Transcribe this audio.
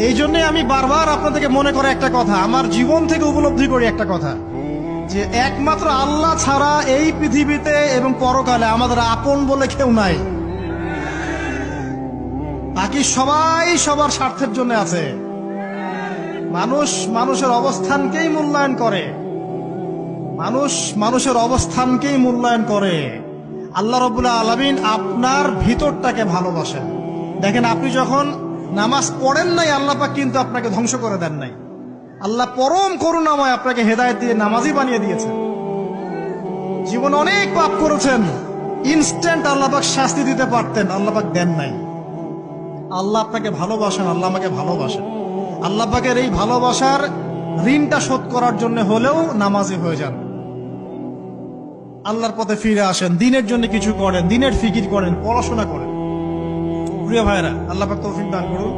এই জন্যে আমি বারবার আপনাদেরকে মনে করে একটা কথা, আমার জীবন থেকে উপলব্ধি করি একটা কথা, যে একমাত্র আল্লাহ ছাড়া এই পৃথিবীতে এবং পরকালে আমাদের আপন বলে কেউ নাই। বাকি সবাই সবার স্বার্থের জন্য আছে। মানুষ মানুষের অবস্থানকেই মূল্যায়ন করে, মানুষ মানুষের অবস্থানকেই মূল্যায়ন করে। আল্লাহ রাব্বুল আলামিন আপনার ভিতরটাকে ভালোবাসেন। দেখেন, আপনি যখন নামাজ পড়েন নাই, আল্লাহ পাক কিন্তু আপনাকে ধ্বংস করে দেন নাই। আল্লাহ পরম করুণাময় আপনাকে হেদায়েত দিয়ে নামাজি বানিয়ে দিয়েছেন। জীবন অনেক পাপ করেছেন, ইনস্ট্যান্ট আল্লাহ পাক শাস্তি দিতে পারতেন, আল্লাহ পাক দেন নাই। আল্লাহ আপনাকে ভালোবাসেন, আল্লাহ আমাকে ভালোবাসেন। আল্লাহ পাকের এই ভালোবাসার ঋণটা শোধ করার জন্য হলেও নামাজি হয়ে যান, আল্লাহর পথে ফিরে আসেন, দিনের জন্য কিছু করেন, দিনের ফিকির করেন, পড়াশোনা করেন। প্রিয় ভাইরা, আল্লাহ পাক তৌফিক দান করুন।